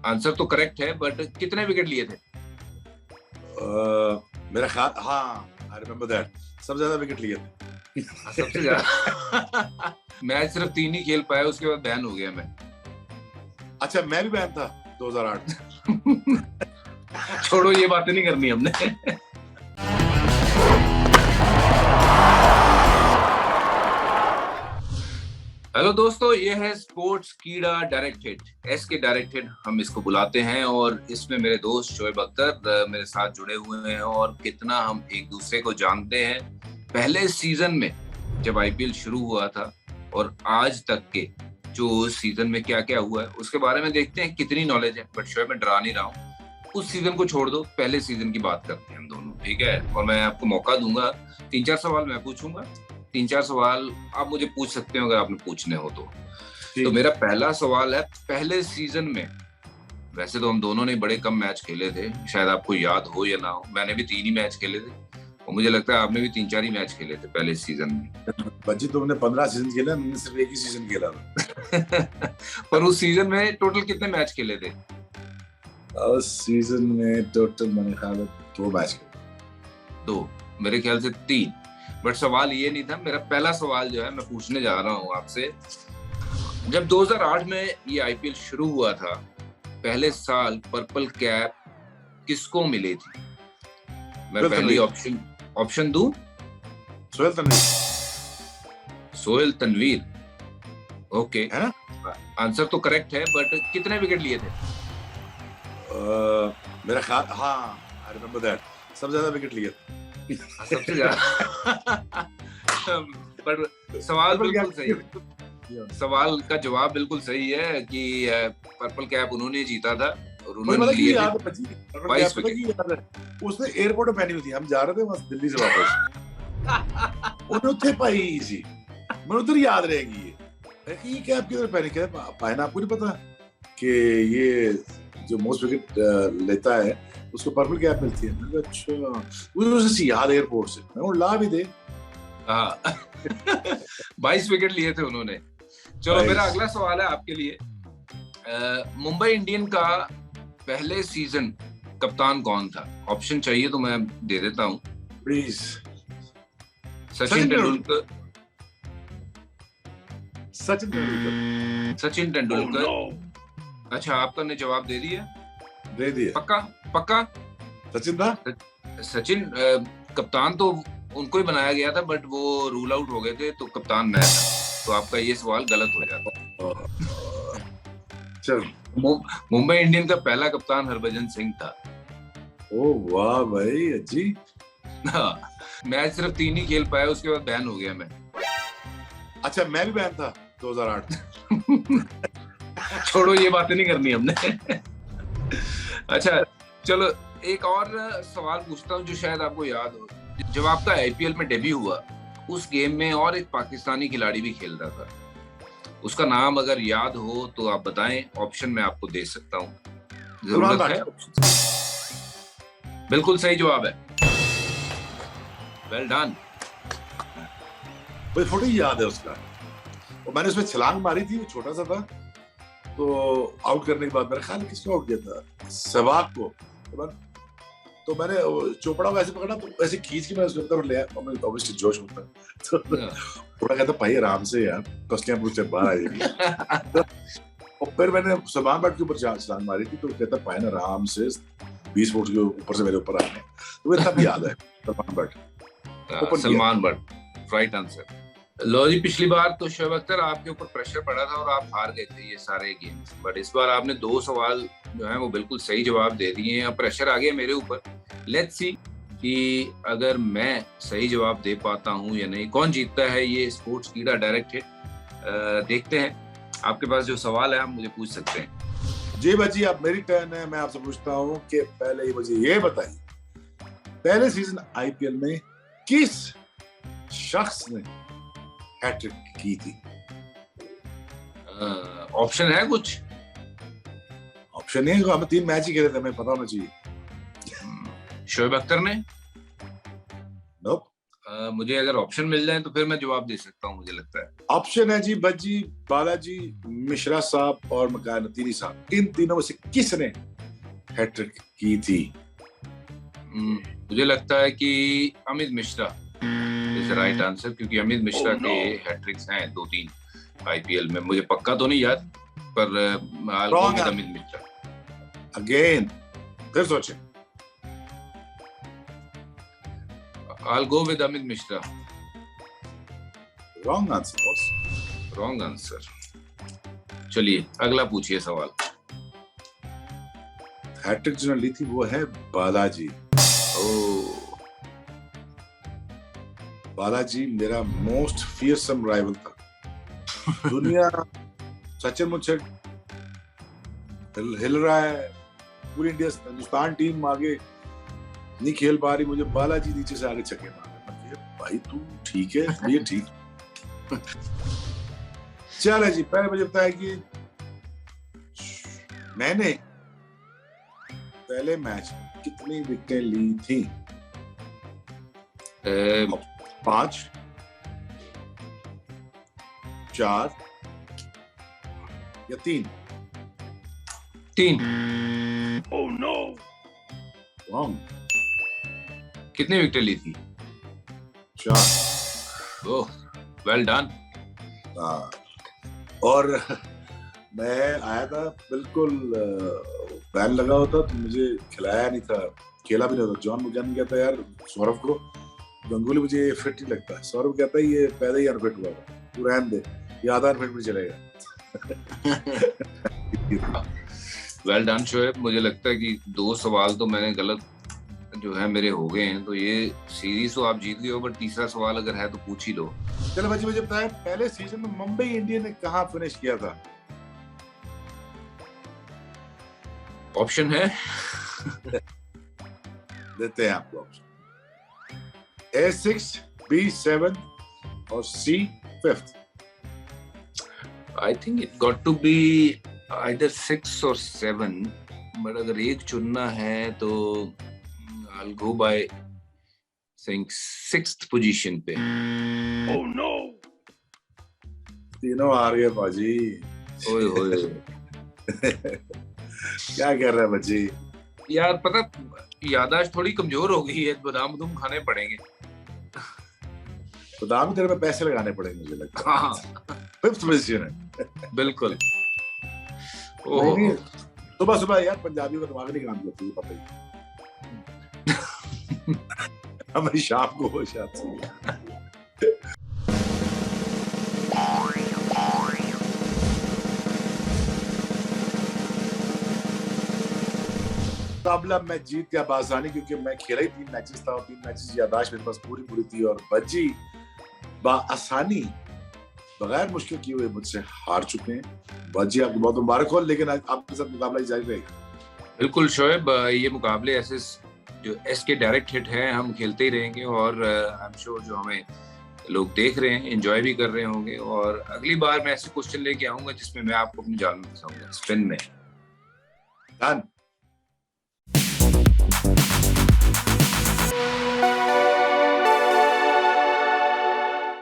Answer तो correct है, but कितने विकेट लिए थे? मेरा ख्याल, हाँ, आई रिमेम्बर दैट, सबसे ज्यादा विकेट लिए थे। सबसे ज्यादा। मैच सिर्फ 3 ही खेल पाया, उसके बाद बैन हो गया मैं। अच्छा, मैं भी बैन था 2008। छोड़ो, ये बातें नहीं करनी हमने। हेलो दोस्तों, ये है स्पोर्ट्स कीड़ा डायरेक्ट हिट, एस के डायरेक्ट हिट हम इसको बुलाते हैं। और इसमें मेरे दोस्त शोएब अख्तर मेरे साथ जुड़े हुए हैं और कितना हम एक दूसरे को जानते हैं पहले सीजन में जब आईपीएल शुरू हुआ था और आज तक के जो सीजन में क्या क्या हुआ है उसके बारे में देखते हैं कितनी नॉलेज है। बट शोएब, मैं डरा नहीं रहा हूँ, उस सीजन को छोड़ दो, पहले सीजन की बात करते हैं हम दोनों, ठीक है? और मैं आपको मौका दूंगा, 3-4 सवाल मैं पूछूंगा, 3-4 सवाल आप मुझे पूछ सकते हो अगर आपने पूछने हो तो मेरा पहला सवाल है, पहले सीजन में वैसे तो हम दोनों ने बड़े कम मैच खेले थे, शायद आपको याद हो या ना हो, मैंने भी 3 ही मैच खेले थे और मुझे लगता है आपने भी 3-4 ही मैच खेले थे पहले सीजन में। बच्ची, तुमने 15 सीजन खेला, मैंने सिर्फ एक ही सीजन खेला था। पर उस सीजन में टोटल कितने मैच खेले थे? उस सीजन में टोटल मैंने ख्याल 2 मैच खेले। 2, मेरे ख्याल से 3। बट सवाल ये नहीं था। मेरा पहला सवाल जो है मैं पूछने जा रहा हूँ आपसे, जब 2008 में ये आईपीएल शुरू हुआ था, पहले साल पर्पल कैप किसको मिली थी? मैं पहली ऑप्शन दूं? सोहेल तनवीर। सोहेल तनवीर, ओके है ना? आंसर तो करेक्ट है, बट कितने विकेट लिए थे? मेरा ख्याल, हाँ, आई रिमेम्बर दैट, सबसे ज्यादा विकेट लिए थे। सबसे ज्यादा। पर सवाल बिल्कुल सही है, सवाल का जवाब बिल्कुल सही है कि पर्पल कैप उन्होंने जीता था और उन्होंने लिए थे 22 विकेट। उसने एयरपोर्ट में पहनी हुई थी, हम जा रहे थे बस दिल्ली से वापस। उन्हें थे पाई सी, मैं उधर याद रहेगी ये कैप किधर पहनी, क्या पायना आपको नहीं पता कि ये जो मोस्ट विकेट लेता है उसको पर्पल कैप मिलती है? अच्छा, उसे याद एयरपोर्ट से, मैं ला भी दे। हाँ। 22 विकेट लिए थे उन्होंने। चलो, मेरा अगला सवाल है आपके लिए। मुंबई इंडियन का पहले सीजन कप्तान कौन था? ऑप्शन चाहिए तो मैं दे देता हूँ प्लीज। सचिन तेंदुलकर। सचिन तेंदुलकर। अच्छा, आपका ने जवाब दे दिया? दे दिया। पक्का? सचिन था? सचिन कप्तान तो उनको ही बनाया गया था, बट वो रूल आउट हो गए थे तो कप्तान मैं था, तो आपका ये सवाल गलत हो जाता। चल, मुंबई इंडियन का पहला कप्तान हरभजन सिंह था। ओ वाह भाई, जी। हाँ, मैच सिर्फ 3 ही खेल पाया, उसके बाद बैन हो गया मैं। अच्छा, मैं भी बैन था 2008। छोड़ो, ये बातें नहीं करनी हमने। अच्छा, चलो एक और सवाल पूछता हूँ जो शायद आपको याद हो। जब आपका आईपीएल में डेब्यू हुआ, उस गेम में और एक पाकिस्तानी खिलाड़ी भी खेल रहा था, उसका नाम अगर याद हो तो आप बताएं, ऑप्शन मैं आपको दे सकता हूँ, जरूरत है? बिल्कुल सही जवाब है, वेल डन। मुझे फोटो याद है उसका, और मैंने उसमें छलांग मारी थी, वो छोटा सा था, तो आउट करने के बाद मेरा ख्याल किसको आउट किया था, सहवाग को। तो मैंने चोपड़ा को ऐसे पकड़ा, तो ऐसे खींच के मैं उसके ऊपर ले आया, और मैं ऑब्वियसली जोश में था, तो थोड़ा कहता भाई आराम से यार, कसलियां पूछते बाहर आएगी। और फिर मैंने सलमान बट के ऊपर छलांग मारी थी, तो कहता पाए आराम से 20 फुट के ऊपर से मेरे ऊपर आने, तो वो तब याद है सलमान बट, राइट आंसर। लो जी, पिछली बार तो शोएब अख्तर आपके ऊपर प्रेशर पड़ा था और आप हार गए थे ये सारे गेम्स, बट इस बार आपने 2 सवाल जो है वो बिल्कुल सही जवाब दे दिए हैं, अब प्रेशर आ गया मेरे ऊपर। लेट्स सी कि अगर मैं सही जवाब दे पाता हूं या नहीं, कौन जीतता है ये स्पोर्ट्स कीड़ा डायरेक्ट हिट, देखते हैं। आपके पास जो सवाल है आप मुझे पूछ सकते हैं। जी बच्ची, अब मेरी टर्न है, मैं आपसे पूछता हूँ कि पहले ही मुझे ये बताइए, पहले सीजन आईपीएल में किस शख्स ने हैट्रिक की थी? ऑप्शन है कुछ? ऑप्शन नहीं है, हमें 3 मैच ही खेले थे, हमें पता होना चाहिए। शोएब अख्तर ने? नोप। मुझे अगर ऑप्शन मिल जाए तो फिर मैं जवाब दे सकता हूँ, मुझे लगता है। ऑप्शन है जी भज्जी, बालाजी, मिश्रा साहब और मकानतीनी साहब। इन तीनों में से किसने हैट्रिक की थी? मुझे लगता है कि Amit Mishra is right answer, क्योंकि अमित मिश्रा के हैट्रिक्स हैं 2-3 आईपीएल में। मुझे पक्का तो नहीं याद, पर I'll go with Amit Mishra. Again फिर सोचें। I'll go with Amit Mishra. Wrong answer boss, wrong answer. चलिए अगला पूछिए सवाल। हैट्रिक जिन्होंने ली थी वो है बालाजी। बालाजी मेरा मोस्ट फियरसम राइवल था। दुनिया सचिन मुझसे हिल रहा है, पूरी इंडिया हिंदुस्तान टीम आगे नहीं खेल पा रही, मुझे बालाजी नीचे से आगे छक्के मारे। भाई तू ठीक है, ये ठीक। चलो जी, पहले मुझे बताया कि मैंने पहले मैच में कितनी विकेटें ली थी? 5, 4 या 3? 3। Oh no, wrong. कितने विकेट ली थी? 4। Oh, well done. और मैं आया था बिल्कुल बैन लगा होता तो मुझे खिलाया नहीं था, खेला भी नहीं होता। जॉन मुगन कहता है यार सौरभ को, गंगुली मुझे ये फिट नहीं लगता। सौरभ कहता है ये पैदा ही अनफिट हुआ था, तू रहने दे, ये आधा अनफिट में चलेगा। Well done Shoaib. मुझे लगता है कि 2 सवाल तो मैंने गलत जो है मेरे हो गए हैं, तो ये सीरीज तो आप जीत गए हो, बट तीसरा सवाल अगर है तो पूछ ही लो। चलो बच्चे, मुझे बताया पहले सीजन में मुंबई इंडियंस ने कहां फिनिश किया था? ऑप्शन है? देते हैं आपको ऑप्शन। A6, B7 और C5। I think it got to be either 6 और 7, बट अगर एक चुनना है तो I'll go by saying 6th position पे। Oh no! तीनों हार गए बाजी। ओए होए। क्या कर रहा है बच्ची? यार पता, याददाश्त थोड़ी कमजोर हो गई है, बादाम तुम खाने पड़ेंगे। बादाम तेरे में पैसे लगाने पड़ेंगे मुझे लगता है। हाँ, 5th पोजीशन है। बिल्कुल। सुबह सुबह यार पंजाबियों का दिमाग नहीं काम करती है, पता ही। हमें शाम को होश आती है। मुकाबला मैं जीत गया बासानी, क्योंकि मैं खेला ही 3 मैचेस था और 3 मैचेस याददाश्त मेरे पास पूरी थी, और बज्जी बासानी बगैर मुश्किल किए हुए मुझसे हार चुके हैं। बज्जी आपको बहुत मुबारक हो, लेकिन आपके साथ मुकाबला जारी रहेगा। बिल्कुल शोएब, ये मुकाबले ऐसे जो एसके डायरेक्ट हिट है हम खेलते ही रहेंगे, और आई एम श्योर जो हमें लोग देख रहे हैं एंजॉय भी कर रहे होंगे, और अगली बार मैं ऐसे क्वेश्चन लेके आऊंगा जिसमें मैं आपको अपनी जान में फंसाऊंगा स्पिन में। डन।